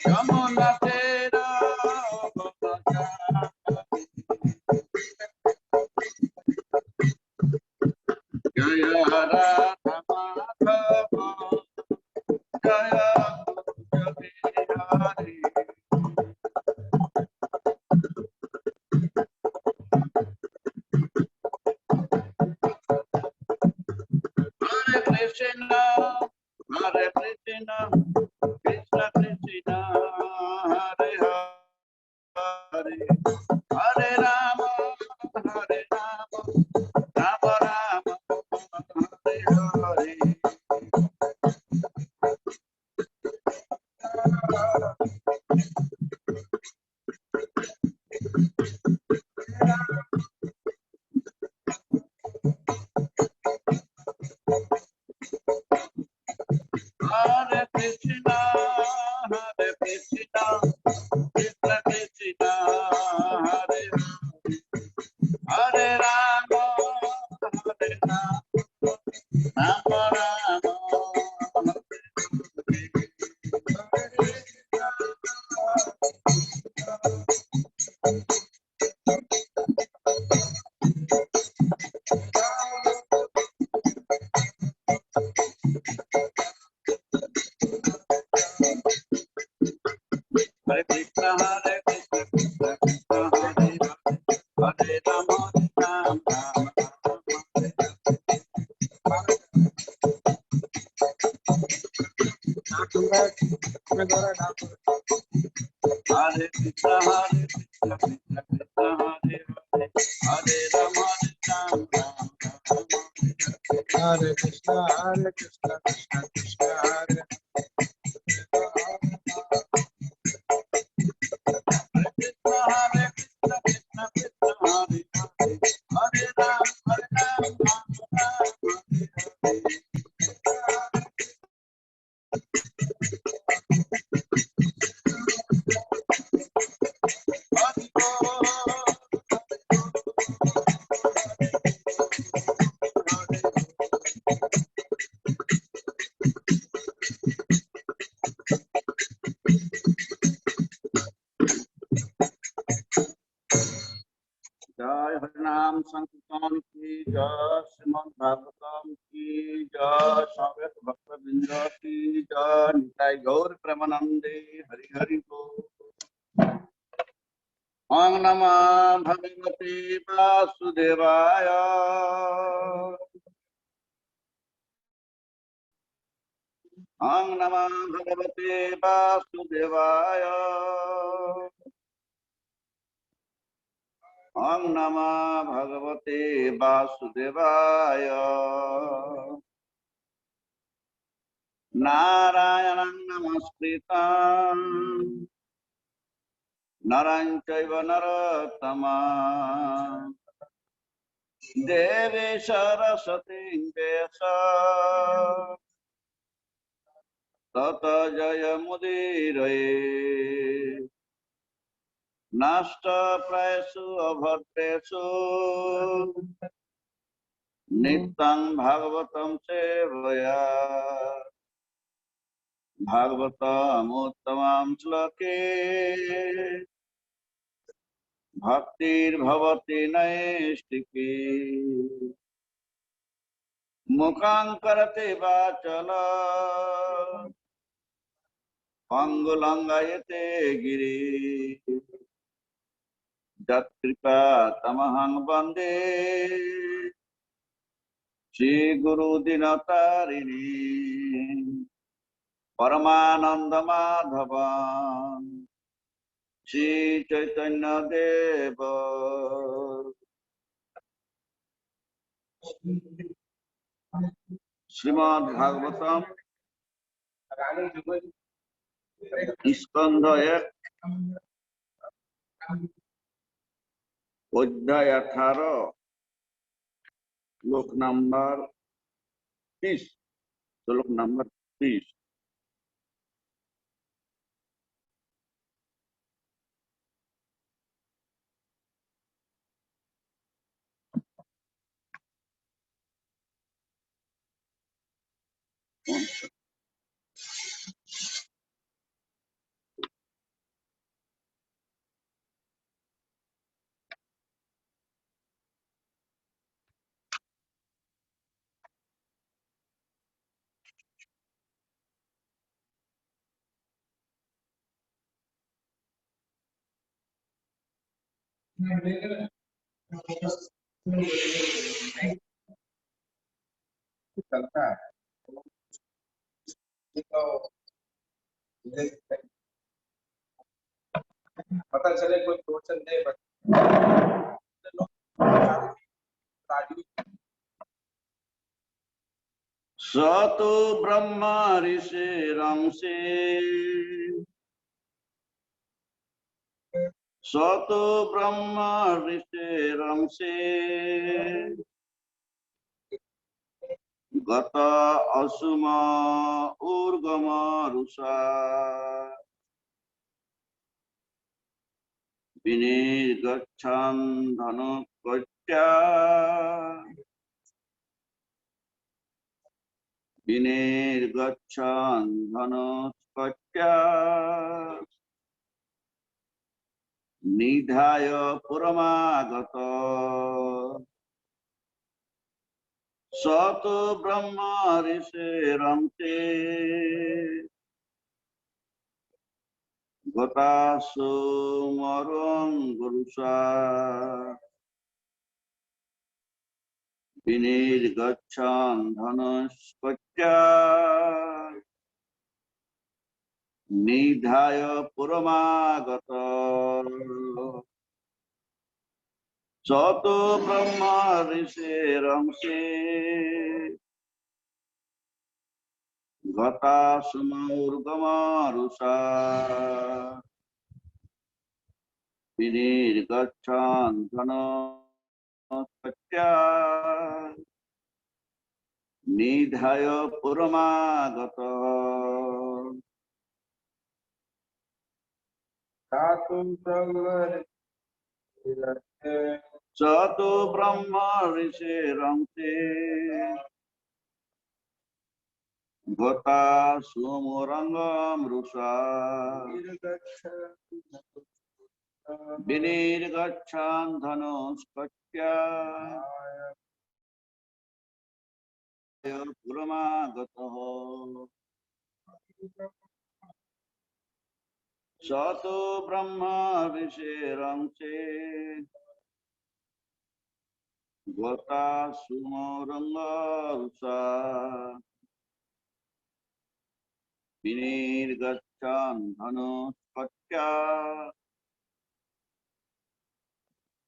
Yamuna Tera Jaya Radha Madhava Jaya Hari Hare Krishna Hare Krishna Krishna Krishna Hare Hare Hare Rama Hare Rama Rama Rama Hare Hare Hare Krishna Hare Krishna Krishna Krishna Hare Hare Rama Hare Rama Rama Rama Hare Krishna Hare Krishna Krishna Krishna Hare Hare Hare Rama Rama Hare Krishna Hare Krishna Krishna Krishna Hare Hare Hare Rama Rama Hare Krishna Krishna Krishna Hare Hare Krishna Krishna Krishna Hare Hare Hare Rama जय हरिनाम संकीर्तन की जय श्रीमद् भागवतम की जय स्वागत भक्त वृंद की जय निताई गौर प्रेमानंदे हरि हरि बोल। ओम नमः भगवते वासुदेवाय ओम नमः भगवते वासुदेवाय ओम नमः भगवते वासुदेवाय नारायणं नमस्कृतं नरं चैव नरोत्तमं देवी सरस्वतीं व्यासं ततो जयमुदीरये नष्टप्रायेषु अभद्रेषु नित्यं भागवतं सेवया भागवतमुत्तमं श्लोके भक्तिर्भवति नैष्टिकी मुखं करोति वाचालं पंगुलंघयते गिरिं यत्कृपातमहं वन्दे श्रीगुरुदिनतारिणि परमानन्दमाधवं श्रीचैतन्यदेव श्रीमद्भागवतम स्कंध 1 अध्याय 18 श्लोक नंबर 30 श्लोक नंबर 30। चलता है तो पता चले कोई क्वेश्चन दे स तो ब्रह्म ऋषिरंसे स तो ब्रह्म ऋषिरंसे गत असुम ऊर्गम रुषा विनिर्गच्छन् धनुक्कट्या विनिर्गच्छन् धनुक्कट्या निधाय पुरमागत स तु ब्रह्म ऋषिरंसे गतासु मरुङ्गुरुषा विनिर्गच्छन् धनुष्कट्या निधाय पुरमागत स तु ब्रह्म ऋषिरंसे गतासुमौर्गमारुषा विनिर्गच्छन् धनुष्कट्या निधाय पुरमागत स तु ब्रह्म ऋषिरंसे गतासुमौर्गमारुषा विनिर्गच्छन् धनुष्कट्या पुरमागतः स तु ब्रह्म ऋषिरंसे गतासुमौर्गमारुषा विनिर्गच्छन् धनुष्कट्या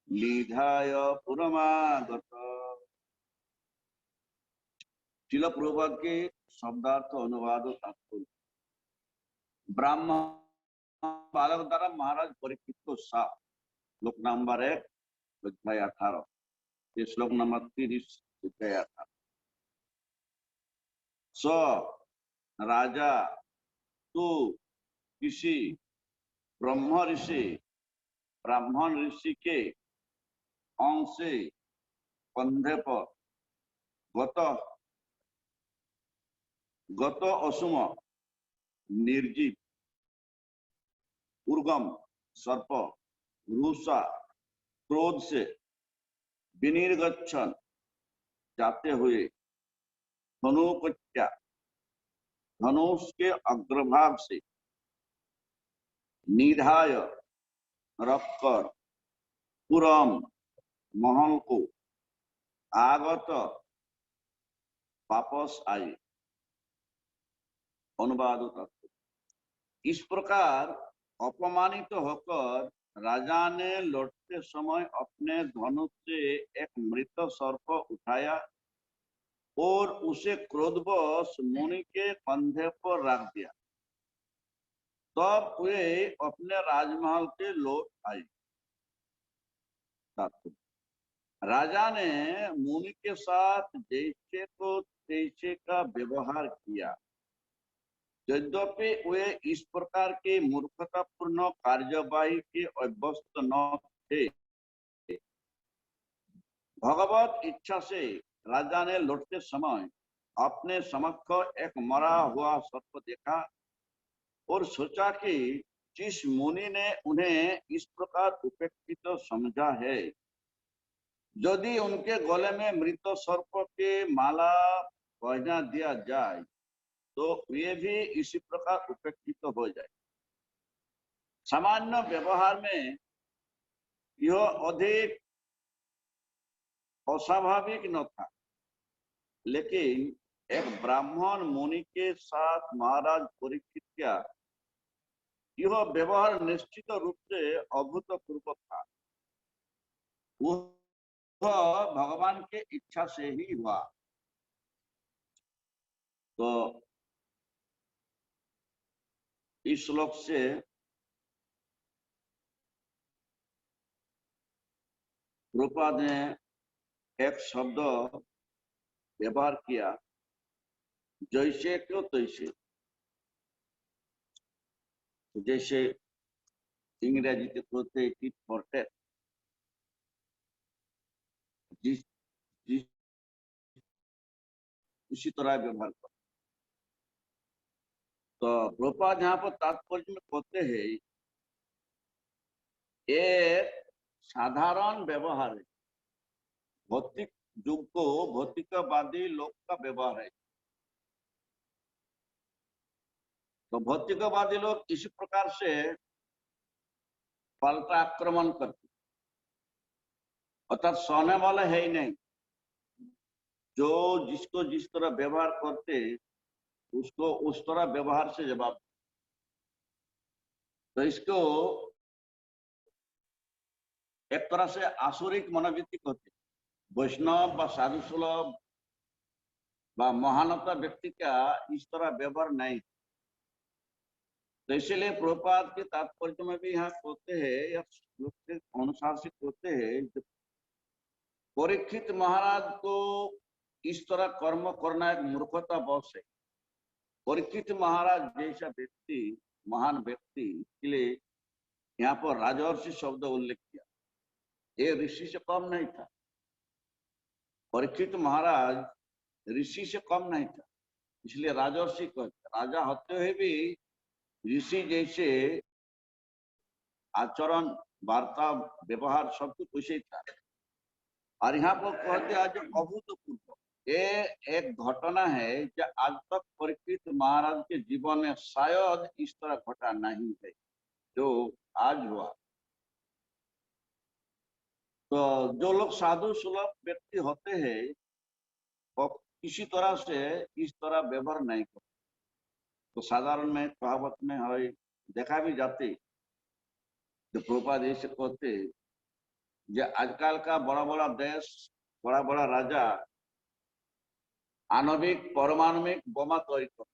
निधाय पुरमागत। शिल प्रभुपाद के शब्दार्थ अनुवाद तात्पर्य। ब्राह्मण बालक द्वारा महाराज परीक्षित को साफ श्लोक नंबर 1 अध्याय 18 ये श्लोक नंबर 30 अध्याय 18। स राजा तू किसी ब्रह्म ऋषि ब्राह्मण ऋषि के अंश से कंधे पर गत असुम निर्जीव उर्गम सर्प रूषा क्रोध से विनिर्गच्छन जाते हुए धनुकट्या धनुष के अग्रभाग से निधाय रखकर पुरम महल को आगत वापस आए। अनुवाद तत्व। इस प्रकार अपमानित होकर राजा ने लौटते समय अपने धनुष से एक मृत सर्प उठाया और उसे क्रोधवश मुनि के कंधे पर रख दिया। तब वे अपने राजमहल के लौट आए। राजा ने मुनि के साथ जैसे को तैसे का व्यवहार किया। यद्यपि वे इस प्रकार के मूर्खतापूर्ण कार्यवाही के अभ्यस्त न थे, भगवत इच्छा से राजा ने लौटते समय अपने समक्ष एक मरा हुआ सर्प देखा और सोचा कि जिस मुनि ने उन्हें इस प्रकार उपेक्षित समझा है, यदि उनके गले में मृत सर्प के माला पहना दिया जाए तो वे भी इसी प्रकार उपेक्षित हो जाए। सामान्य व्यवहार में यह अधिक अस्वाभाविक न था, लेकिन एक ब्राह्मण मुनि के साथ महाराज परीक्षित का यह व्यवहार निश्चित रूप से अभूतपूर्व था। वह भगवान के इच्छा से ही हुआ। तो इस श्लोक से प्रभुपाद ने एक शब्द व्यवहार किया, जैसे क्यों तैसे। जैसे इंग्रजी के कहते टिट फॉर टैट, जिस जिस उसी तरह व्यवहार कर। तो प्रभुपाद यहाँ पर तात्पर्य में कहते हैं, ये साधारण व्यवहार है, भौतिक युग को भौतिकवादी लोग का व्यवहार है। तो भौतिकवादी लोग इसी प्रकार से पलटा आक्रमण करते, अर्थात सोने वाला है ही नहीं। जो जिसको जिस तरह व्यवहार करते उसको उस तरह व्यवहार से जवाब। तो इसको एक तरह से आसुरिक मनोवृत्ति कहते। वैष्णव व साधु सुलभ व महानता व्यक्ति का इस तरह व्यवहार नहीं। तो इसलिए प्रभुपाद के तात्पर्य में भी यहाँ कहते हैं या श्लोक के अनुसार से कहते हैं, परीक्षित महाराज को इस तरह कर्म करना एक मूर्खता बस है। परीक्षित महाराज जैसा व्यक्ति, महान व्यक्ति के लिए यहाँ पर राजर्षि शब्द उल्लेख किया। ये ऋषि से कम नहीं था। परीक्षित महाराज ऋषि से कम नहीं था, इसलिए राजर्षि कहते। राजा होते हुए भी ऋषि जैसे आचरण, वार्ता, व्यवहार सब कुछ वैसे ही था। और यहाँ पर कहते आज अभूतपूर्व, ये एक घटना है जो आज तक परीक्षित महाराज के जीवन में शायद इस तरह घटा नहीं है जो आज हुआ। तो जो लोग साधु सुलभ व्यक्ति होते हैं वो किसी तरह से इस तरह व्यवहार नहीं करते। तो साधारण में कहावत में हमारी देखा भी जाते, जो प्रभुपाद ऐसे कहते, जो आजकल का बड़ा बड़ा देश, बड़ा बड़ा राजा आणविक परमाणुविक बोमा तैयारी करते।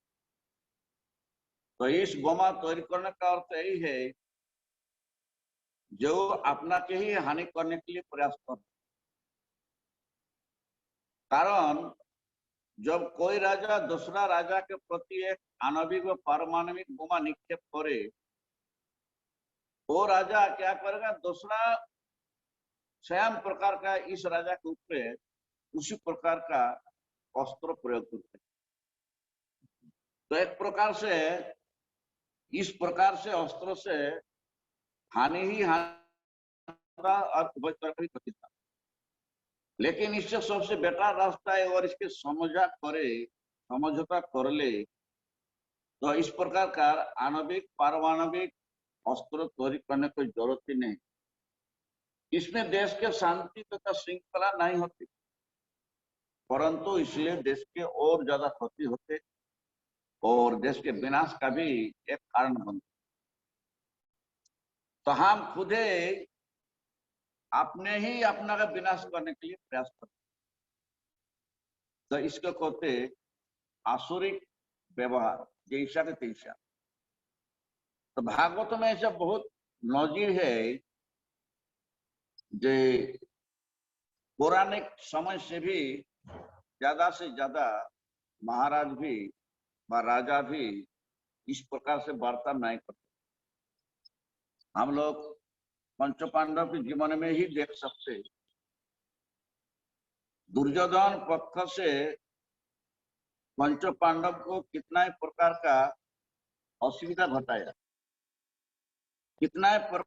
तो इस बोमा तैयारी करने का अर्थ यही है जो अपना के ही हानि करने के लिए प्रयास करते। कारण जब कोई राजा दूसरा राजा के प्रति एक आणविक व पारमाणविक बोमा निक्षेप करे, वो राजा क्या करेगा, दूसरा स्वयं प्रकार का इस राजा के ऊपर उसी प्रकार का अस्त्र प्रयोग करते। तो एक प्रकार से इस प्रकार से अस्त्र से हानि ही हानि और उभय तरफ ही क्षति था। लेकिन इससे सबसे बेटर रास्ता है और इसके समझौता कर ले तो इस प्रकार का आणविक पारमाणविक अस्त्र तैयारी करने की जरूरत ही नहीं। इसमें देश के शांति तथा श्रृंखला नहीं होती, परंतु इसलिए देश के और ज्यादा क्षति होते और देश के विनाश का भी एक कारण बनते। तो हम खुद अपने ही अपना का विनाश करने के लिए प्रयास करते। तो इसको कहते आसुरिक व्यवहार, जैसा के तैसा। तो भागवत में ऐसा बहुत नजीर है जो पौराणिक समय से भी ज्यादा से ज्यादा महाराज भी व राजा भी इस प्रकार से वार्ता नहीं करते। हम लोग पंच पांडव के जीवन में ही देख सकते, दुर्योधन पक्ष से पंच पांडव को कितना ही प्रकार का असुविधा घटाया, कितना ही प्रकार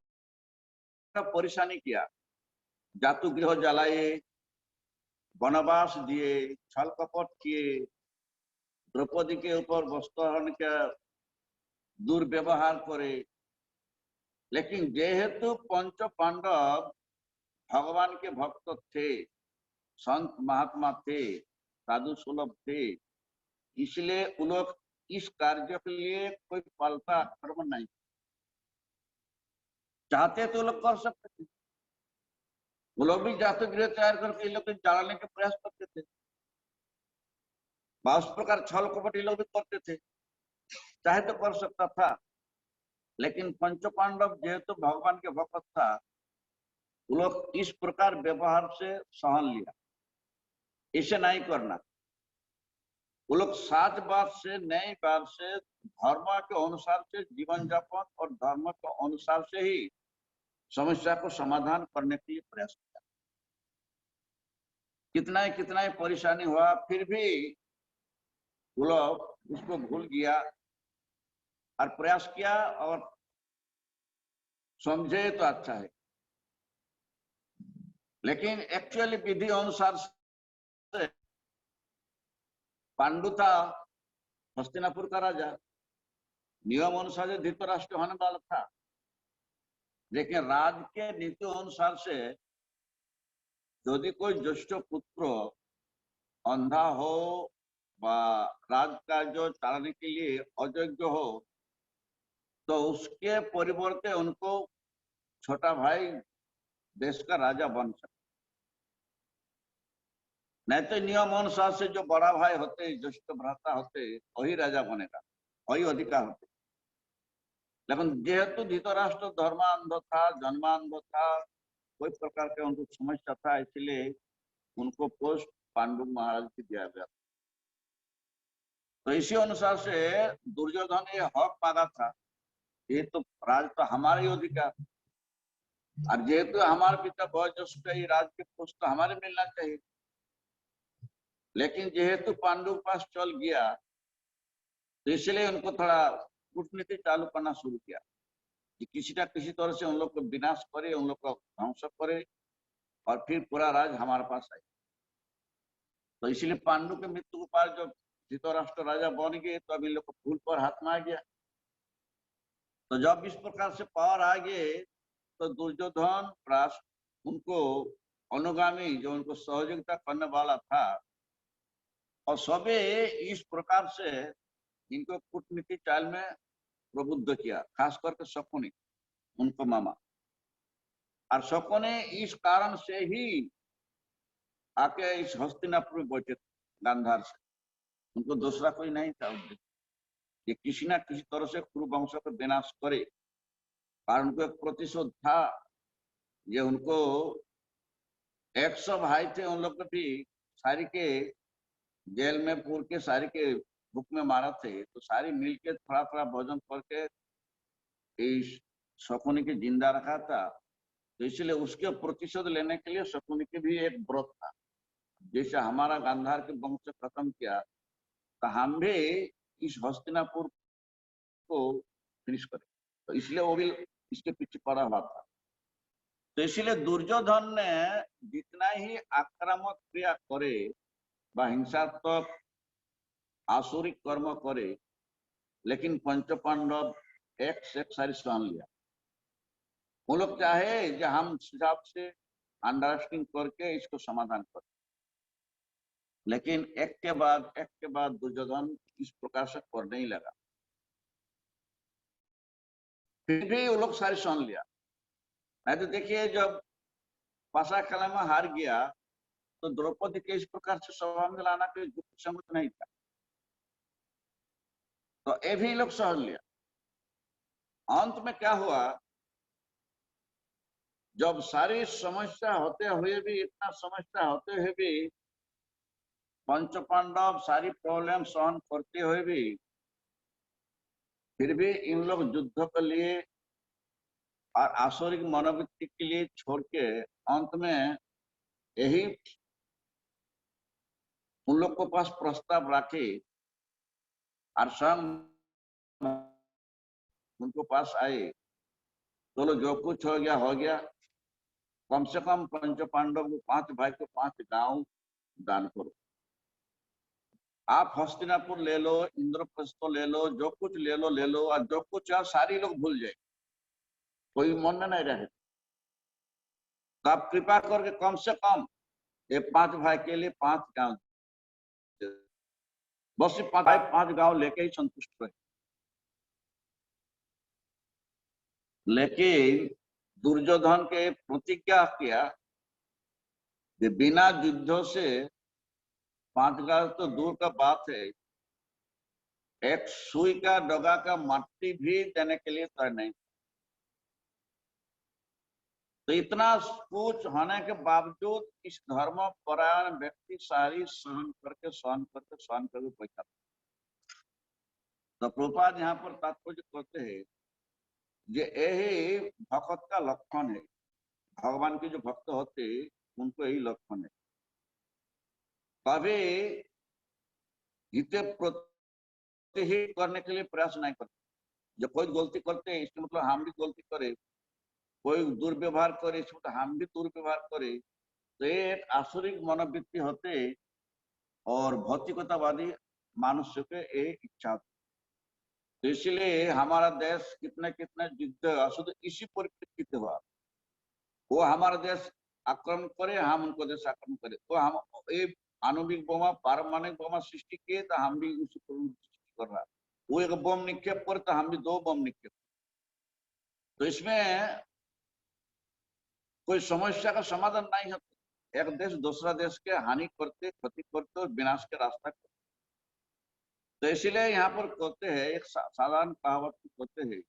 का परेशानी किया, जातु गृह जलाए, वनवास दिए, छल कपट किए, द्रौपदी के ऊपर वस्त्रहरण का दुर्व्यवहार करे। लेकिन जेहेतु पंच पांडव भगवान के भक्त थे, संत महात्मा थे, साधु सुलभ थे, इसलिए वो लोग इस कार्य के लिए कोई पलटा आक्रमण नहीं चाहते, तो लोग कर सकते थे। वो लोग भी जाते गृह तैयार करके ये लोग जलाने के प्रयास करते थे, उस प्रकार छल कपट ये लोग भी करते थे, चाहे तो कर सकता था। लेकिन पंच पांडव जेहेतु भगवान के भक्त था, वो लोग इस प्रकार व्यवहार से सहन लिया, इसे नहीं करना। वो लोग सात बार से नई बार से धर्म के अनुसार से जीवन यापन और धर्म के अनुसार से ही समस्या को समाधान करने के लिए प्रयास किया। कितना ही परेशानी हुआ, फिर भी वो लोग उसको भूल गया और प्रयास किया और समझे तो अच्छा है। लेकिन एक्चुअली विधि अनुसार से पांडु था हस्तिनापुर का राजा, नियम अनुसार से धृतराष्ट्र होने वाला था, लेकिन राज के नीति अनुसार से यदि कोई ज्येष्ठ पुत्र अंधा हो व राज कार्य चलाने के लिए अयोग्य हो, तो उसके परिवर्ते उनको छोटा भाई देश का राजा बन सकता। नहीं तो नियम अनुसार से जो बड़ा भाई होते, ज्येष्ठ भ्राता होते, वही राजा बनेगा, वही अधिकार होते। लेकिन जेहेतु धृतराष्ट्र धर्मांध था, जन्मांध था, कोई प्रकार के उनको समस्या था, इसलिए उनको पोस्ट पांडु महाराज की दिया गया। तो इसी अनुसार से दुर्योधन ये हक मांगा था, ये तो राज तो हमारा ही अधिकार, और जेहेतु हमारे पिता वयोज्येष्ठ राज के पोस्ट तो हमारे मिलना चाहिए। लेकिन जेहेतु पांडु के पास चल गया, तो इसलिए उनको थोड़ा कूटनीति चालू करना शुरू किया कि किसी ना किसी तरह से उन लोग को विनाश करे, उन लोग को ध्वंस करे और फिर पूरा राज हमारे पास आए। तो इसलिए पांडु के मृत्यु के बाद जब धृतराष्ट्र राजा बन गए, तो अभी लोग को फूल पर हाथ में आ गया। तो जब इस प्रकार से पावर आ गए, तो दुर्योधन उनको अनुगामी जो उनको सहयोगिता करने वाला था, और सबे इस प्रकार से इनको कूटनीति चाल में प्रबुद्ध किया, खास करके शकुनी उनको मामा। और शकुनी इस कारण से ही आके इस हस्तिनापुर में बैठे गांधार से, उनको दूसरा कोई नहीं था उद्देश्य, ये किसी ना किसी तरह से कुरु वंश को विनाश करे। और उनको एक प्रतिशोध था, ये उनको 100 भाई थे, उन लोग को भी सारी के जेल में पूर के सारी के भूख में मारा थे, तो सारी मिलके थोड़ा थोड़ा भोजन करके इस शकुनी के जिंदा रखा था। तो इसलिए उसके प्रतिशोध लेने के लिए शकुनी के भी एक व्रत था, जैसे हमारा गांधार के वंश से खत्म किया, तो हम भी इस हस्तिनापुर को फिनिश करें। तो इसलिए वो भी इसके पीछे पड़ा हुआ था। तो इसलिए दुर्योधन ने जितना ही आक्रामक क्रिया करे व हिंसात्मक आसुरिक कर्म करे, लेकिन पंच पांडव एक से एक सारी सहन लिया। वो लोग चाहे जो हम हिसाब से अंडरस्टैंडिंग करके इसको समाधान करें, लेकिन एक के बाद दुर्योधन इस प्रकार से करने ही लगा। फिर भी वो लोग सारी सहन लिया। नहीं तो देखिए, जब पासा कला में हार गया, तो द्रौपदी के इस प्रकार से सभा में लाना कोई युक्तिसंगत नहीं था, तो ये भी लोग सहन लिया। अंत में क्या हुआ, जब सारी समस्या होते हुए भी, इतना समस्या होते हुए भी, पंच पांडव सारी प्रॉब्लम सहन करते हुए भी, फिर भी इन लोग युद्ध के लिए और आसुरिक मनोवृत्ति के लिए छोड़ के अंत में यही उन लोग के पास प्रस्ताव रखे और स्वयं उनको पास आए, चलो जो कुछ हो गया, कम से कम पंच पांडव को 5 भाई को 5 गांव दान करो। आप हस्तिनापुर ले लो, इंद्रप्रस्थ ले लो, जो कुछ ले लो, और जो कुछ सारी लोग भूल जाए, कोई मन में नहीं रहे। तो आप कृपा करके कम से कम ये 5 भाई के लिए 5 गांव, बस ये 5 भाई 5 गांव लेके ही संतुष्ट रहे। लेकिन दुर्योधन के प्रतिज्ञा किया कि बिना युद्धों से 5 गांव तो दूर का बात है, एक सुई का डगा का मट्टी भी देने के लिए तैयार नहीं। तो इतना कुछ होने के बावजूद इस धर्म परायण व्यक्ति सारी सहन करके बैठा। तो प्रभुपाद यहाँ पर तात्पर्य कहते हैं जे यही भक्त का लक्षण है, भगवान के जो भक्त होते उनको यही लक्षण है, कभी हिते प्रतिहित करने के लिए प्रयास नहीं करते। जब कोई गलती करते हैं इसका मतलब हम भी गलती करें, कोई दुर्व्यवहार करे इसका मतलब हम भी दुर्व्यवहार करे, तो ये एक आसुरिक मनोवृत्ति होते और भौतिकतावादी मनुष्य के ये इच्छा। तो इसलिए हमारा देश कितने कितने युद्ध शुद्ध इसी परिप्रेक्षित हुआ। वो हमारा देश आक्रमण करे, हम उनको देश आक्रमण करे, तो हम एक आणविक बोमा पारमाणविक बोमा सृष्टि किए तो हम भी उसी को सृष्टि कर रहा है। वो एक बम निक्षेप करे तो हम भी 2 बम निक्षेप। तो इसमें कोई समस्या का समाधान नहीं होता। एक देश दूसरा देश के हानि करते, क्षति करते और विनाश के रास्ता करते। तो इसीलिए यहाँ पर कहते हैं, एक साधारण कहावत कहते हैं,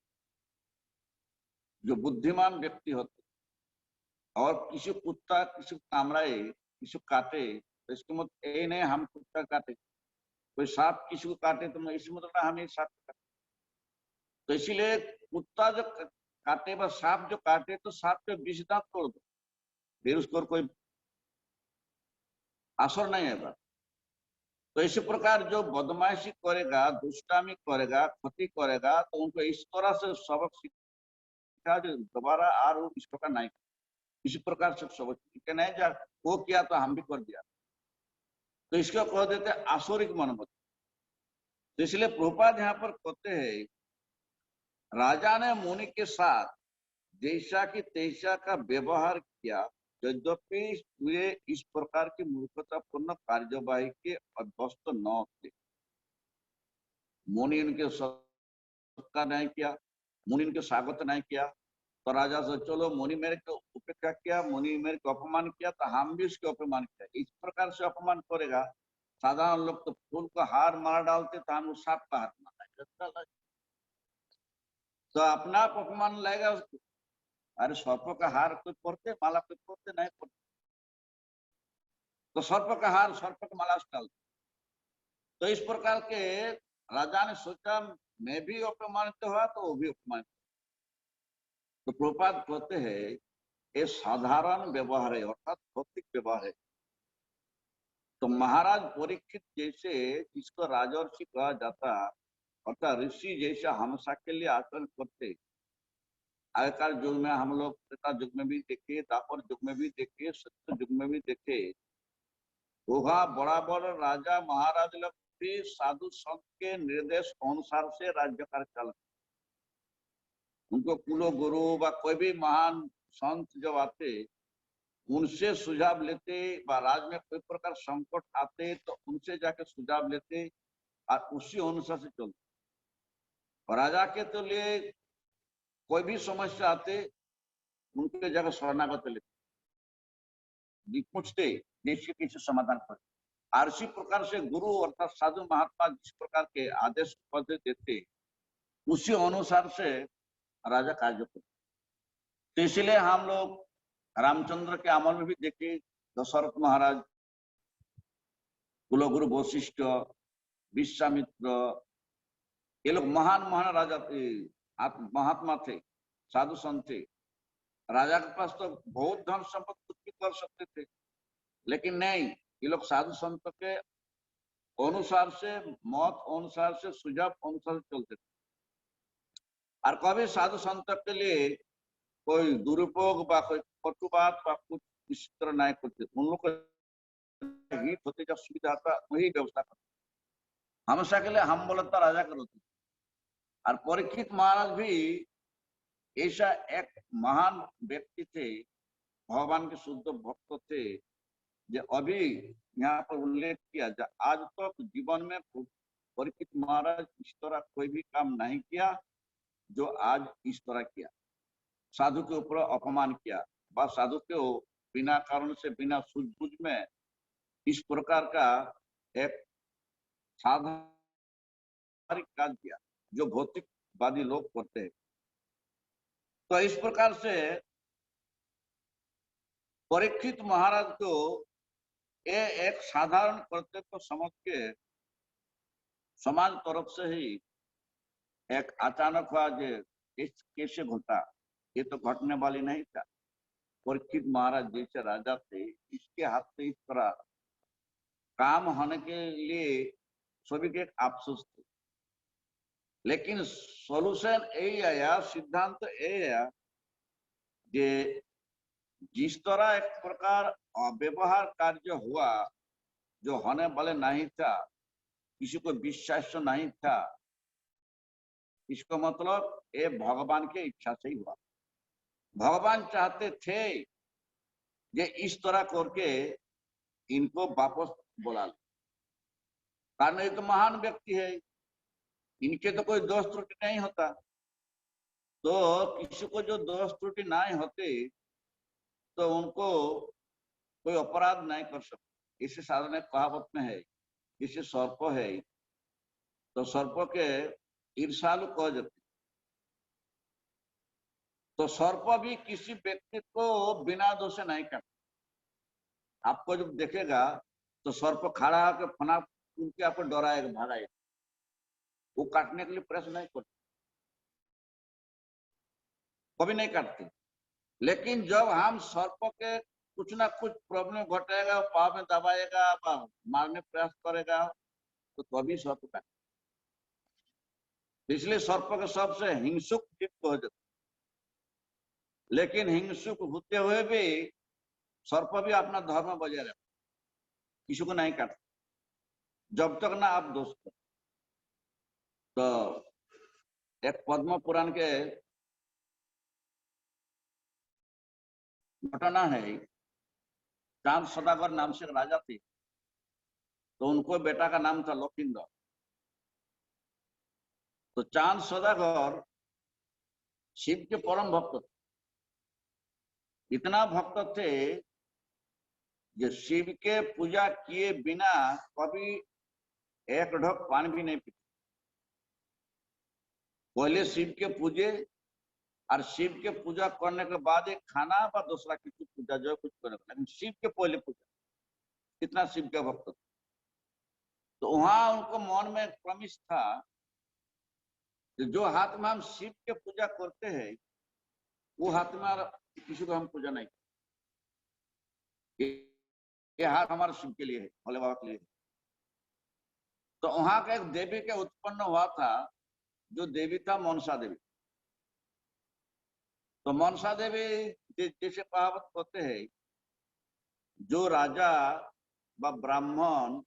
जो बुद्धिमान व्यक्ति होते और किसी कुत्ता किसी कामड़ाए किसी काटे तो इसके मतलब ये नहीं हम कुत्ता काटे, कोई सांप किसी को काटे तो इसी मतलब हम एक सांप काटे। तो इसीलिए कुत्ता जो काटे व सांप जो काटे तो सांप के विष दांत तोड़ दो, फिर उसको कोई असर नहीं होगा। तो इसी प्रकार जो बदमाशी करेगा, दुष्टामी करेगा, क्षति करेगा, तो उनको इस तरह से सबक सिखा जो दोबारा और इस प्रकार नहीं, इसी प्रकार से सबक सीखे नहीं जा वो किया तो हम भी कर दिया, तो इसको कह देते आसुरिक मनोवृत्ति। तो इसलिए प्रभुपाद यहाँ पर कहते हैं, राजा ने मुनि के साथ जैसा कि तैसा का व्यवहार किया, यद्यपि वे इस प्रकार की मूर्खतापूर्ण कार्यवाही के अभ्यस्त न थे। मुनि इनके सत्कार नहीं किया, मुनि इनके स्वागत नहीं किया, तो राजा से चलो मुनि मेरे को उपेक्षा किया, मुनि मेरे को अपमान किया तो हम भी उसके अपमान किया। इस प्रकार से अपमान करेगा, साधारण लोग तो फूल का हार मार डालते तो हम सांप का हार मारा, तो अपना अपमान लगेगा उसको। अरे सर्प का हार कोई पड़ते, माला कोई पड़ते नहीं पड़ते, तो सर्प का हार सर्प का माला डालते। तो इस प्रकार के राजा ने सोचा मैं भी अपमानित हुआ तो वो भी अपमानित। तो प्रभुपाद कहते हैं ये साधारण व्यवहार है, अर्थात भौतिक व्यवहार है। तो महाराज परीक्षित जैसे जिसको राजर्षि कहा जाता, अर्थात ऋषि जैसा हमेशा के लिए आचरण करते, आयकार युग में हम लोग त्रेता युग में भी देखे, दापर युग में भी देखे, सत्य युग में भी देखे, वहाँ बराबर राजा महाराज लोग भी साधु संत के निर्देश अनुसार से राज्य कार्य चलते। उनको कुलो गुरु व कोई भी महान संत जब आते उनसे सुझाव लेते, व राज में कोई प्रकार संकट आते तो उनसे जाके सुझाव लेते और उसी अनुसार से चलते। और राजा के तो लिए कोई भी समस्या आते उनके जगह शरणागत लेते, पूछते निश्चित किसी समाधान कर। और इसी प्रकार से गुरु अर्थात साधु महात्मा जिस प्रकार के आदेश पद देते उसी अनुसार से राजा कार्य करते। तो इसलिए हम लोग रामचंद्र के अमल में भी देखे, दशरथ महाराज, कुलगुरु वशिष्ठ, विश्वामित्र, ये लोग महान महान राजा थे, महात्मा थे, साधु संत थे। राजा के पास तो बहुत धन संपत्ति कुछ भी कर सकते थे, लेकिन नहीं, ये लोग साधु संत के अनुसार से, मत अनुसार से, सुझाव अनुसार से चलते थे। और कभी साधु संत के लिए कोई दुरुपयोग व कोई कटु बात व कुछ इस तरह नहीं करते। उन लोग हित होते जब सुविधा था वही व्यवस्था करते। हमेशा के लिए हम बोलता राजा करो। और परीक्षित महाराज भी ऐसा एक महान व्यक्ति थे, भगवान के शुद्ध भक्त थे। जो अभी यहाँ पर उल्लेख किया, आज तक जीवन में परीक्षित महाराज इस तरह कोई भी काम नहीं किया जो आज इस तरह किया। साधु के ऊपर अपमान किया, बा साधु के बिना कारण से, बिना सूझबूझ में इस प्रकार का एक साधारण काज किया जो भौतिकवादी लोग करते हैं। तो इस प्रकार से परीक्षित महाराज को ये एक साधारण कर्तव्य समझ के समाज तरफ से ही एक अचानक हुआ जो कैसे घटा, ये तो घटने वाली नहीं था। परीक्षित महाराज जैसे राजा थे, इसके हाथ से इस तरह काम होने के लिए सभी के एक अफसोस थे। लेकिन सॉल्यूशन यही आया, सिद्धांत यही आया कि जिस तरह एक प्रकार व्यवहार कार्य हुआ जो होने वाले नहीं था, किसी को विश्वास नहीं था, इसका मतलब ये भगवान की इच्छा से ही हुआ। भगवान चाहते थे कि इस तरह करके इनको वापस बुला ले, कारण ये तो महान व्यक्ति है, इनके तो कोई दोष त्रुटि नहीं होता। तो किसी को जो दोष त्रुटि नहीं होते तो उनको कोई अपराध नहीं कर सकते। इसे साधारण कहावत में है, जैसे सर्प है तो सर्प के ईर्षालु कह जाते, तो सर्प भी किसी व्यक्ति को बिना दोष से नहीं काटता। आपको जब देखेगा तो सर्प खड़ा होकर फना उनके आपको डराएगा, भागाएगा, वो काटने के लिए प्रयास नहीं करते, कभी नहीं काटते। लेकिन जब हम सर्प के कुछ ना कुछ प्रॉब्लम घटेगा, पाव में दबाएगा, मारने प्रयास करेगा, तो तभी सर्प काटे। इसलिए सर्प के सबसे हिंसुक जीव हो जाता। लेकिन हिंसुक होते हुए भी सर्प भी अपना धर्म बजाय रखता, किसी को नहीं काटता जब तक ना आप दोष करो। तो एक पद्म पुराण के घटना है, चांद सदागर नाम से राजा थे, तो उनको बेटा का नाम था लखींदर। तो चांद सदागर शिव के परम भक्त थे, इतना भक्त थे जो शिव के पूजा किए बिना कभी एक ढक पानी भी नहीं पीते। पहले शिव के पूजे और शिव के पूजा करने के बाद एक खाना व दूसरा किसी पूजा जो कुछ करे, लेकिन शिव के पहले पूजा, कितना शिव के भक्त थे। तो वहां उनको मन में प्रमिश था कि जो हाथ में हम शिव के पूजा करते हैं वो हाथ में किसी को हम पूजा नहीं करते, ये हाथ हमारे शिव के लिए है, भोले बाबा के लिए है। तो वहां का एक देवी के उत्पन्न हुआ था, जो देवी था मनसा देवी। तो मनसा देवी जैसे कहावत कहते हैं, जो राजा व ब्राह्मण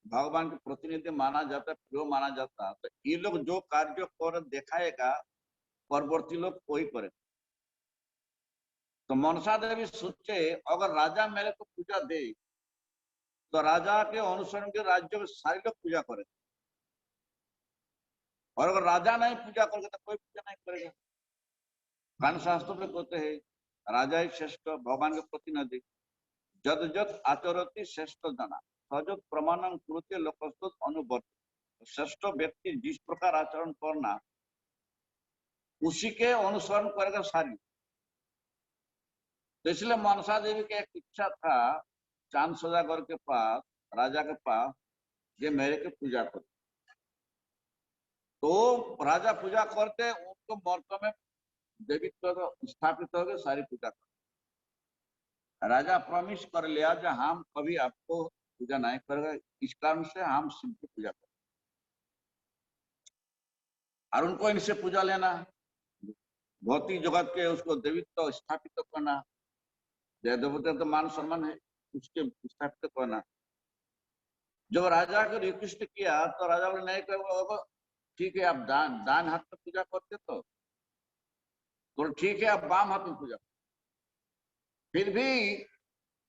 भगवान के प्रतिनिधि माना जाता है, प्रिय माना जाता है, तो ये लोग जो कार्य कर दिखाएगा परवर्ती लोग वही करे। तो मनसा देवी सोचे अगर राजा मेरे को पूजा दे तो राजा के अनुसरण के राज्य में सारे लोग पूजा करें, और अगर राजा नहीं पूजा करेगा तो कोई पूजा नहीं करेगा। कान शास्त्र में कहते हैं राजा ही श्रेष्ठ, भगवान के प्रतिनिधि। जद जद आचरती श्रेष्ठ जना सजत प्रमाणम कुरुते लोकस्तुत अनुवर्त। श्रेष्ठ व्यक्ति जिस प्रकार आचरण करना उसी के अनुसरण करेगा सारी। तो इसलिए मनसा देवी की एक इच्छा था चांद सौदागर के पास, राजा के पास, ये मेरे के पूजा कर। तो राजा पूजा करते, उनको महत्व में देवी स्थापित हो गए, सारी पूजा कर। राजा प्रॉमिस कर लिया जो हम कभी आपको पूजा नहीं करेगा, इस कारण से हम शिव की पूजा करें, और उनको इनसे पूजा लेना, भौतिक जगत के उसको देवित्व स्थापित करना, देवता तो मान सम्मान है, उसके स्थापित करना। जब राजा को रिक्वेस्ट किया तो राजा बोले नहीं करोगे, ठीक है आप दान हाथ में पूजा करते तो ठीक है आप बाम हाथ में पूजा। फिर भी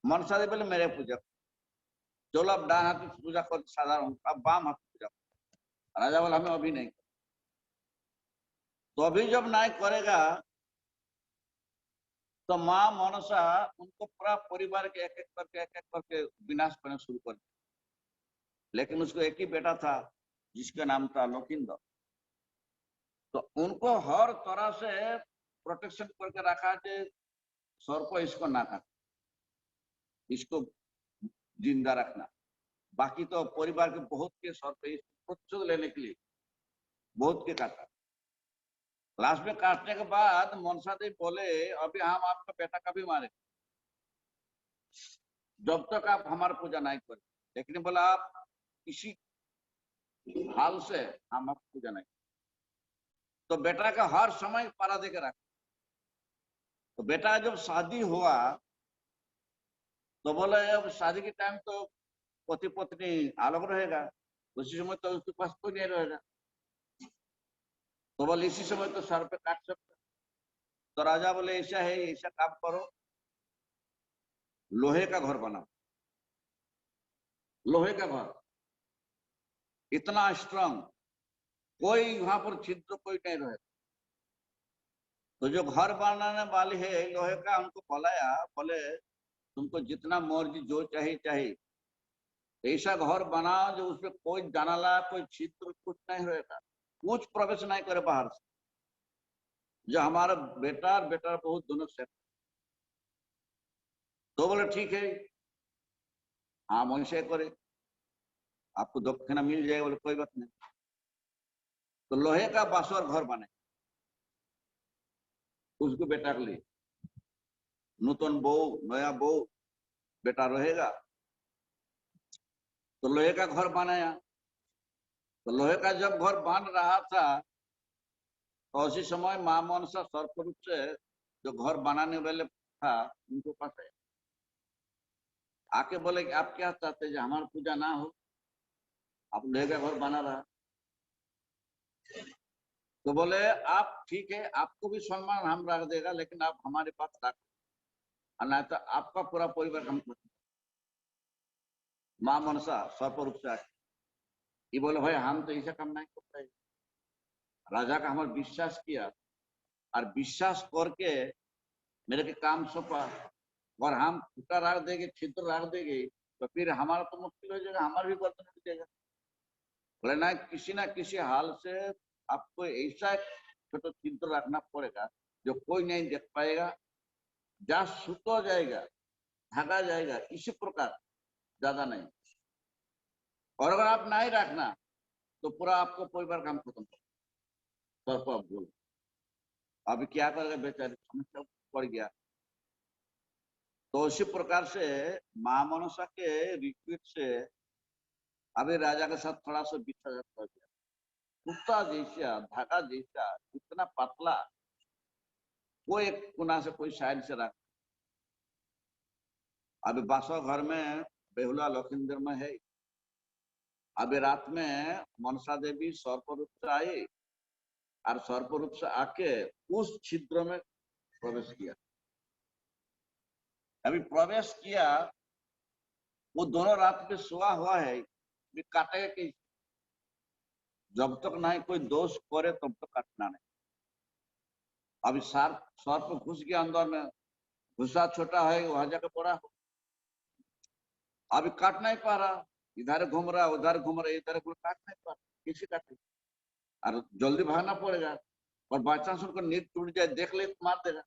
मनसा देवी बोले मेरे पूजा जो लोग डान हाथ से पूजा कर साधारण अब बाम हाथ पूजा राजा बोला हमें अभी नहीं। तो अभी जब नहीं करेगा तो माँ मनसा उनको पूरा परिवार के एक एक करके विनाश करना शुरू कर दिया। लेकिन उसको एक ही बेटा था जिसका नाम था लखिंदर। तो उनको हर तरह से प्रोटेक्शन करके रखा कि सर्प इसको ना काटे, इसको जिंदा रखना। बाकी तो परिवार के बहुत के सर्प प्रतिशोध लेने के लिए बहुत के काटा। लास्ट में काटने के बाद मनसा देवी बोले अभी हम आपका बेटा का भी मारे जब तक आप हमारा पूजा नहीं करें। लेकिन बोला आप इसी हाल से हम आप पूजा नहीं। तो बेटा का हर समय पारा दे के रखा। तो बेटा जब शादी हुआ तो बोले अब शादी के टाइम तो पति पत्नी अलग रहेगा, उसी समय तो उसके पास कोई नहीं रहेगा। तो बोले इसी समय तो सर पे काट सकते। तो राजा बोले ऐसा है, ऐसा काम करो, लोहे का घर बनाओ। लोहे का घर इतना स्ट्रांग, कोई वहां पर छिद्र कोई नहीं रहे। तो जो घर बनाने वाले है लोहे का उनको बुलाया, बोले तुमको जितना मर्जी जो चाहिए चाहिए ऐसा घर बनाओ जो उसमें कोई जनाला कोई छिद्र कुछ नहीं रहेगा, कुछ प्रवेश नहीं करे बाहर से, जो हमारा बेटा और बेटा बहुत दोनों सेट। तो बोले ठीक है हाँ वैसे करे, आपको दक्षिणा मिल जाएगा। बोले कोई बात नहीं। तो लोहे का बासवर घर बने उसको बेटा के लिए, नूतन बहू नया बहू बेटा रहेगा। तो लोहे का घर बनाया। तो लोहे का जब घर बन रहा था तो उसी समय मां मनसा सर्प रूप से जो घर बनाने वाले था उनको पास है आके बोले कि आप क्या चाहते हैं हमारा पूजा ना हो, आप लोहे का घर बना रहा। तो बोले आप ठीक है आपको भी सम्मान हम रख देगा लेकिन आप हमारे पास रख, नहीं तो आपका पूरा परिवार हम। मां मनसा सर्प रूप से आके ये बोले भाई हम तो ऐसा काम नहीं करते। राजा का हमारा विश्वास किया और विश्वास करके मेरे के काम सौंपा और हम फूटा रख देंगे छिद्र रख देंगे तो फिर हमारा तो मुश्किल हो जाएगा, हमारा भी बर्तन हो जाएगा। बोले ना किसी हाल से आपको ऐसा छोटा छिद्र रखना पड़ेगा जो कोई नहीं देख पाएगा, जहाँ सूत हो जाएगा ढका जाएगा इसी प्रकार, ज्यादा नहीं। और अगर आप नहीं रखना तो पूरा आपको परिवार काम खत्म कर बोल। अभी क्या करेगा बेचारे, समस्या पड़ गया। तो उसी प्रकार से मां मनसा के रिक्वेस्ट से अभी राजा के साथ थोड़ा सा विच्छेदन कर दिया। कुत्ता जैसा धागा जैसा इतना पतला, कोई एक कोना से कोई साइड से रख। अभी बासवा घर में बेहुला लखिंदर में है। अभी रात में मनसा देवी सर्प रूप से आई और सर्प रूप से आके उस छिद्र में प्रवेश किया। अभी प्रवेश किया, वो दोनों रात में सोया हुआ है, काटेगा कि जब तक नहीं कोई दोष करे तब तक काटना नहीं। अभी सर्प घुस गया अंदर में, घुसा छोटा है वहां जाकर पड़ा हो, अभी काट नहीं पा रहा, इधर घूम रहा उधर घूम रहा, इधर काट नहीं पा रहा, किसी काटे और जल्दी भागना पड़ेगा। और बाई चांस उनको नींद टूट जाए देख ले तो मार देगा,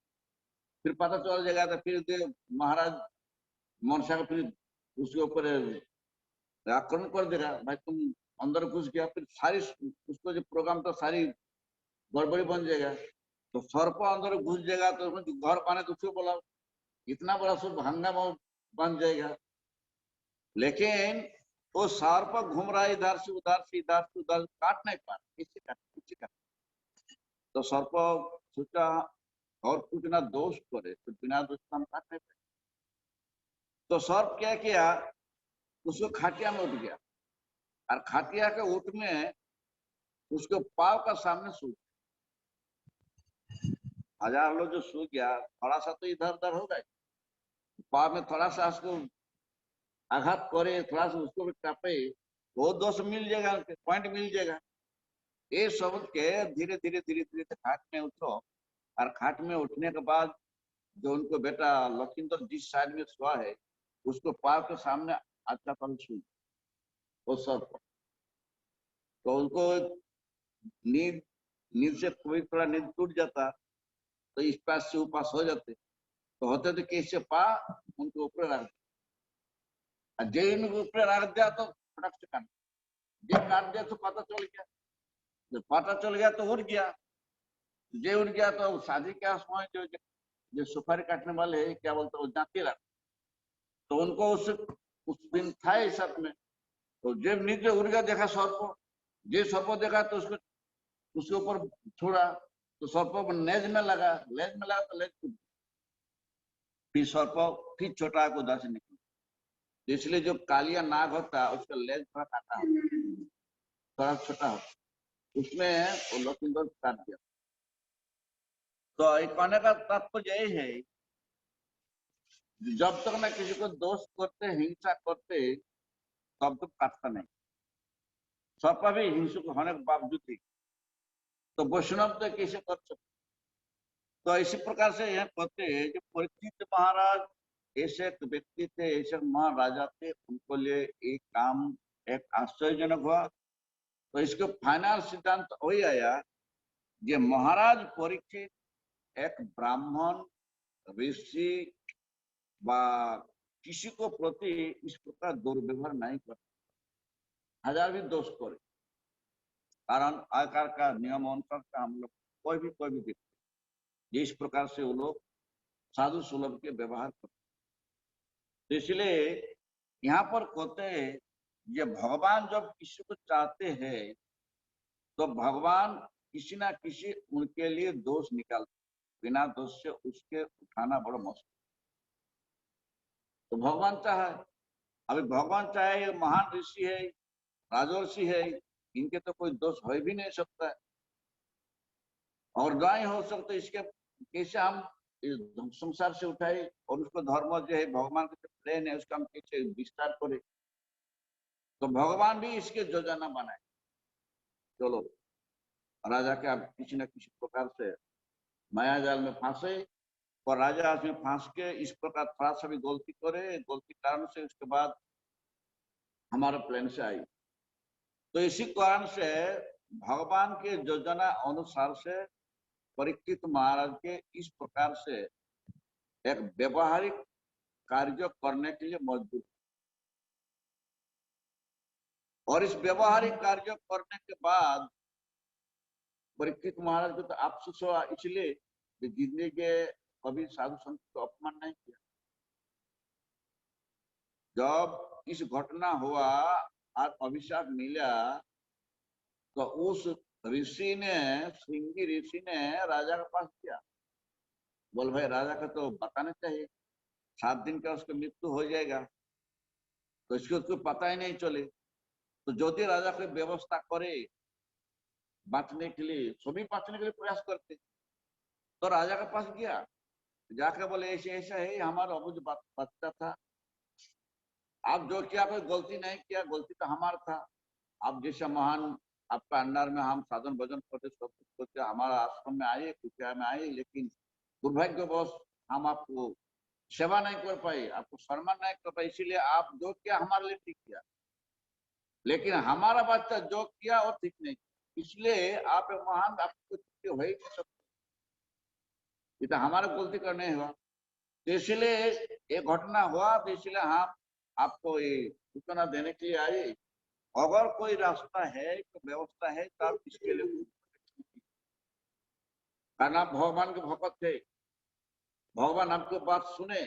फिर पता चल जाएगा तो फिर महाराज मनसा का फिर उसके ऊपर आक्रमण कर देगा। भाई तुम अंदर घुस गया, फिर सारी उसको जो प्रोग्राम था सारी गड़बड़ी बन जाएगा। तो सर्प अंदर घुस जाएगा तो घर पाने तो उसको बोला इतना बड़ा सब हंगामा बन जाएगा। लेकिन वो सर्प घूम रहा है इधर से उधर से इधर से उधर, काट नहीं पा रहा, किसी का। तो सर्प सोचा और कुछ ना दोष करे तो बिना दोष का हम काट नहीं पाए। तो सर्प क्या किया, उसको खाटिया में उठ गया और खाटिया के उठ में उसके पाव का सामने सो गया। हजार लोग जो सो गया थोड़ा सा तो इधर उधर हो गए, पाव में थोड़ा सा उसको आघात करे, थोड़ा सा उसको भी कापे, वो दोष मिल जाएगा, पॉइंट मिल जाएगा। ये सब के धीरे धीरे धीरे धीरे खाट में उठो, और खाट में उठने के बाद जो उनको बेटा लखींदर जिस साइड में सोआ है उसको पाव के सामने अच्छा पल छू वो सब, तो उनको नींद नींद से कोई थोड़ा नींद टूट जाता, तो इस पास से उपास हो जाते, तो होते तो कैसे पा उनको ऊपर रख दिया, जे उनको ऊपर रख दिया तो फटक से काट, जे काट दिया तो पता चल गया, जब पता चल गया तो उड़ गया, जे उड़ गया तो शादी का समय जो सुपारी काटने वाले क्या बोलते वो जाते रहा, तो उनको उस दिन था इस साथ में, तो जब नीचे उड़ गया देखा सर्प, जे सर्प देखा तो उसके ऊपर छोड़ा, तो सर्प लेज में लगा, तो लेज टूट, फिर सर्प फिर छोटा को उधर से निकला, इसलिए जो कालिया नाग होता है उसका लेज थोड़ा काटा होता, थोड़ा छोटा होता, उसमें वो लखींदर काट दिया। तो एक कहने का तात्पर्य यही है, जब तक ना किसी को दोष करते, हिंसा करते, तब तक काटता नहीं, सर्प भी हिंसक होने के बावजूद ही, तो वैष्णव तो कैसे कर सकते। तो इसी प्रकार से यह कहते हैं कि परीक्षित महाराज ऐसे एक व्यक्ति थे, ऐसे महाराजा थे, उनको लिए एक काम एक आश्चर्यजनक हुआ। तो इसके फाइनल सिद्धांत वही आया, ये महाराज परीक्षित एक ब्राह्मण ऋषि व किसी को प्रति इस प्रकार दुर्व्यवहार नहीं करते, हजार भी दोष करे, कारण आकार का नियम अनुसार का हम लोग कोई भी देखते, जिस प्रकार से वो लोग साधु सुलभ के व्यवहार करते, तो इसलिए यहाँ पर कहते हैं ये भगवान जब किसी को चाहते हैं तो भगवान किसी ना किसी उनके लिए दोष निकालते, बिना दोष से उसके उठाना बड़ा मुश्किल। तो भगवान चाहे, अभी भगवान चाहे ये महान ऋषि है, राजर्षि है, इनके तो कोई दोष हो भी नहीं सकता है, और गाय हो सकता है, इसके कैसे हम इस संसार से उठाए और उसको धर्म जो है भगवान के प्लेन है उसका हम कैसे विस्तार करें। तो भगवान भी इसके योजना बनाए, चलो राजा के आप किसी न किसी प्रकार से माया जाल में फांसे, और राजा उसमें फांस के इस प्रकार थोड़ा सा भी गलती करे, गलती कारण से उसके बाद हमारा प्लान से आई, तो इसी कारण से भगवान के योजना अनुसार से परीक्षित महाराज के इस प्रकार से एक व्यवहारिक कार्य करने के लिए मजबूर, और इस व्यवहारिक कार्य करने के बाद परीक्षित महाराज को तो अफसोस हुआ, इसलिए जिंदगी के कभी साधु संत को अपमान नहीं किया। जब इस घटना हुआ और अभिशाप मिला, तो उस ऋषि ने, श्रृंगी ऋषि ने राजा के पास किया, बोल भाई राजा का तो बताना चाहिए, 7 दिन का उसका मृत्यु हो जाएगा, तो इसको उसको पता ही नहीं चले, तो ज्योति राजा कोई व्यवस्था करे बांचने के लिए, सभी बांचने के लिए प्रयास करते, तो राजा के पास गया, जाकर बोले ऐसे ऐसा है, हमारा अबुझ बच्चा था, आप जो किया कोई गलती नहीं किया, गलती तो हमारा था, आप जैसा महान आपका अंडर में हम साधन भजन करते, सब कुछ करते, हमारा आश्रम में आए, कुटिया में आए, लेकिन दुर्भाग्यवश हम आपको सेवा नहीं कर पाए, आपको सम्मान नहीं कर पाए, इसीलिए आप जो किया हमारे लिए ठीक किया, लेकिन हमारा बच्चा जो किया वो ठीक नहीं, इसलिए आप महान, आपको छुट्टी हो ही नहीं सकती, ये तो हमारा गलती करने हुआ, तो इसलिए ये घटना हुआ, तो इसलिए हम आपको ये सूचना देने के लिए आए, अगर कोई रास्ता है, तो व्यवस्था है, तो आप इसके लिए, कारण आप भगवान के भक्त थे, भगवान आपकी बात सुने,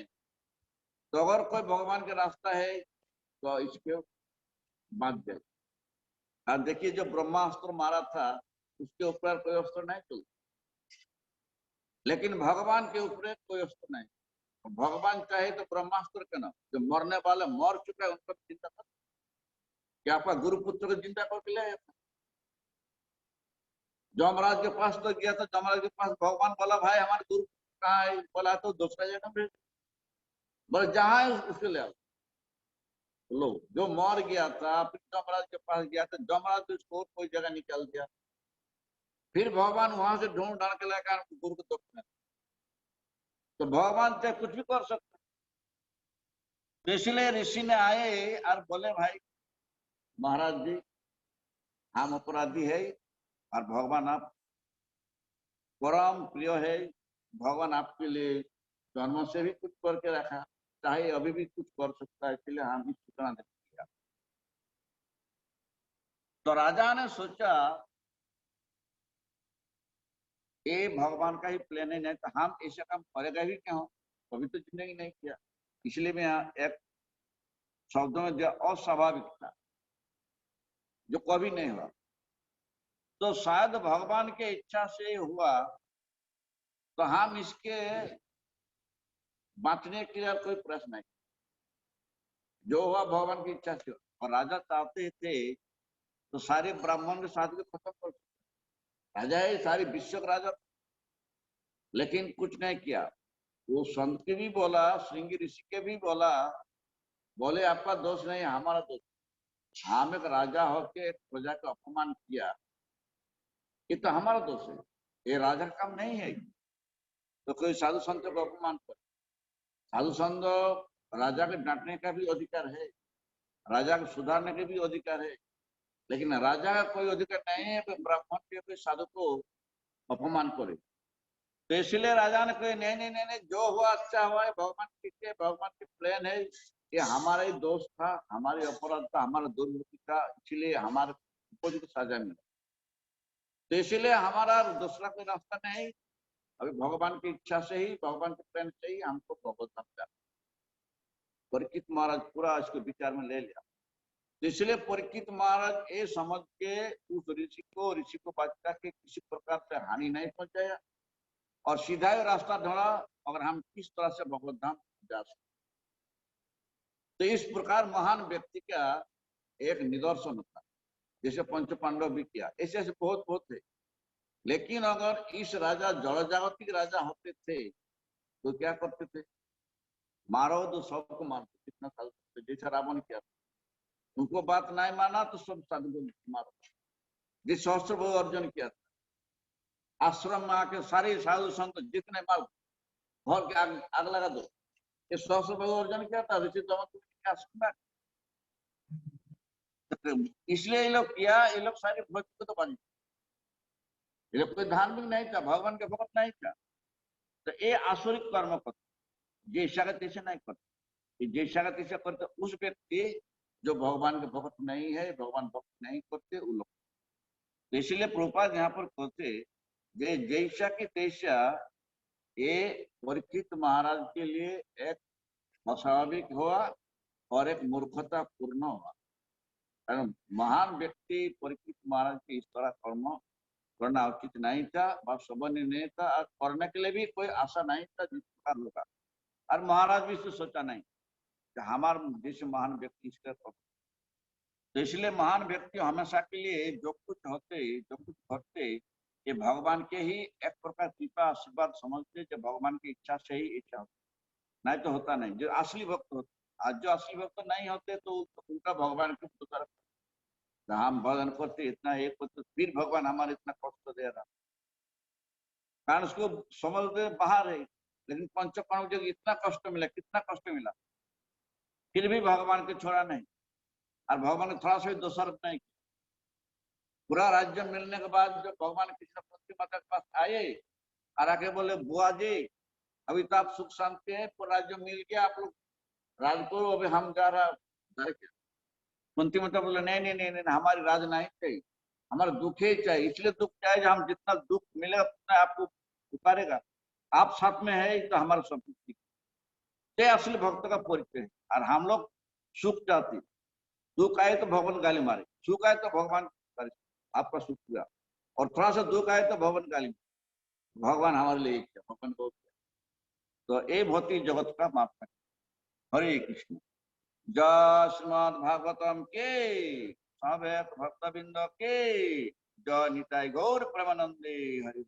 तो अगर कोई भगवान का रास्ता है तो इसके बात दे। और देखिए जो ब्रह्मास्त्र मारा था उसके ऊपर कोई अस्त्र नहीं चल, लेकिन भगवान के ऊपर कोई अस्त्र नहीं, भगवान चाहे तो ब्रह्मास्त्र के नाम, जो मरने वाला मर चुका है उनका चिंता कर, क्या आपका गुरुपुत्र को चिंता करके ले, जमराज के पास तो गया, तो जमराज के पास भगवान बोला भाई हमारे गुरु कहाँ है, बोला तो दूसरा जगह भेज, बस जहां है उसको ले आओ। लो, जो मर गया था फिर जमराज के पास गया था, जमराज तो इसको और कोई जगह निकल दिया। फिर भगवान वहां से ढूंढ ढांड के लेकर गुरु को दक्षिण। तो भगवान चाहे कुछ भी कर सकते। तो इसलिए ऋषि ने आए और बोले भाई महाराज जी हम अपराधी है और भगवान आप परम प्रिय है। भगवान आपके लिए जन्म से भी कुछ करके रखा, चाहे अभी भी कुछ कर सकता है, इसलिए हम भी सूचना दे दिया। तो राजा ने सोचा ये भगवान का ही प्लान है, नहीं तो हम ऐसा काम करेगा भी क्यों, कभी तो जिंदगी नहीं किया। इसलिए मैं यहाँ एक शब्दों में दिया अस्वाभाविक था, जो कभी नहीं हुआ। तो शायद भगवान के इच्छा से हुआ, तो हम इसके बांटने के लिए कोई प्रश्न नहीं। जो हुआ भगवान की इच्छा से हुआ। और राजा चाहते थे तो सारे ब्राह्मण के साथ भी खत्म कर सकते। राजा है सारी विश्व का राजा, लेकिन कुछ नहीं किया। वो संत के भी बोला, श्रृंगी ऋषि के भी बोला, बोले आपका दोष नहीं हमारा दोष। हम एक राजा होके एक प्रजा का अपमान किया, ये तो हमारा दोष है, ये राजा का काम नहीं है। तो कोई साधु संत को अपमान कर, साधु संत राजा के डांटने का भी अधिकार है, राजा को सुधारने के भी अधिकार है, लेकिन राजा का कोई अधिकार नहीं है ब्राह्मण के कोई साधु को अपमान करे। तो इसलिए राजा ने कहा नहीं नहीं नहीं नहीं, जो हुआ अच्छा हुआ है, भगवान ठीक है, भगवान के प्लान है, ये हमारा ही दोष था, हमारी अपराध था, हमारा दुर्नीति था, इसलिए हमारे को सजा मिला। तो इसलिए हमारा दूसरा कोई रास्ता नहीं, अभी भगवान की इच्छा से ही, भगवान के प्लान से ही हमको भगवत धाम। परीक्षित महाराज पूरा इसको विचार में ले लिया। तो इसलिए परीक्षित महाराज ये समझ के उस ऋषि को बादशाह के किसी प्रकार से हानि नहीं पहुंचाया और सीधा ही रास्ता ढूंढा अगर हम किस तरह से भगवत धाम जा सकते। तो इस प्रकार महान व्यक्ति का एक निदर्शन होता, जैसे पंच पांडव भी किया, ऐसे ऐसे बहुत बहुत थे। लेकिन अगर इस राजा जड़ जागतिक राजा होते थे तो क्या करते थे, मारो तो सबको मारते, कितना साल सकते, जैसा रावण किया। उनको बात नहीं माना तो सब साधु को मारो। जिस सहस्त्र बहु अर्जुन किया था, आश्रम में आके सारे साधु संत जितने मार घर के आग लगा दो, ये सहस्त्र बहु अर्जुन किया था ऋषि दमन के आश्रम में। इसलिए ये लोग किया, ये लोग सारे भक्त को तो बन, ये लोग कोई धार्मिक नहीं था, भगवान के भक्त नहीं था। तो ये आसुरिक कर्म करते, जैसा का तैसे नहीं करते, जैसा का तैसा करते उस व्यक्ति जो भगवान के भक्त नहीं है, भगवान भक्त नहीं करते वो लोग। तो इसलिए प्रभुपाद यहाँ पर कहते जैसा की तैसा, ये परीक्षित महाराज के लिए एक अस्वाभाविक हुआ और एक मूर्खता पूर्ण हुआ। कारण महान व्यक्ति परीक्षित महाराज के इस तरह कर्म करना उचित नहीं था, बात समझ नहीं था, और करने के लिए भी कोई आशा नहीं था जिस प्रकार होगा। और महाराज भी इसे सोचा नहीं कि हमारे जैसे महान व्यक्ति इसका। तो इसलिए महान व्यक्ति हमेशा के लिए जो कुछ होते, जो कुछ करते, ये भगवान के ही एक प्रकार कृपा आशीर्वाद समझते, जो भगवान की इच्छा से ही इच्छा होती, नहीं तो होता नहीं। जो असली भक्त होते, आज जो असली भक्त नहीं होते तो उनका भगवान के तरफ हम भजन करते इतना एक करते, फिर भगवान हमारे इतना कष्ट दे रहा, कारण उसको समझते बाहर है। लेकिन पंचकर्म जो इतना कष्ट मिला, कितना कष्ट मिला, फिर भी भगवान को छोड़ा नहीं, और भगवान ने थोड़ा सा भी दोषारोप नहीं किया। पूरा राज्य मिलने के बाद जब भगवान कृष्ण कुंती माता के पास आए और आके बोले बुआ जी अभी तो आप सुख शांति है, पूरा राज्य मिल गया, आप लोग राज करो, अभी हम जा रहा घर के। कुंती माता बोले नहीं नहीं नहीं नहीं, हमारी राज नहीं चाहिए, हमारा दुख ही चाहिए। इसलिए दुख चाहिए, हम जितना दुख मिलेगा उतना आपको पुकारेगा, आप साथ में है तो हमारा सब कुछ ठीक है। ये असली भक्त का परिचय है। और हम लोग सुख चाहते, दुख आए तो भगवान गाली मारे, सुख आए तो भगवान आपका सुख हुआ, और थोड़ा सा दुख आए तो भगवान गाली, भगवान हमारे लिए एक है, भगवान को। तो ये भौतिक जगत का माप है। हरे कृष्ण। जय श्रीमद् भागवतम के सब एक भक्तबिंद के, जय निताई गौर प्रेमानंदे हरि।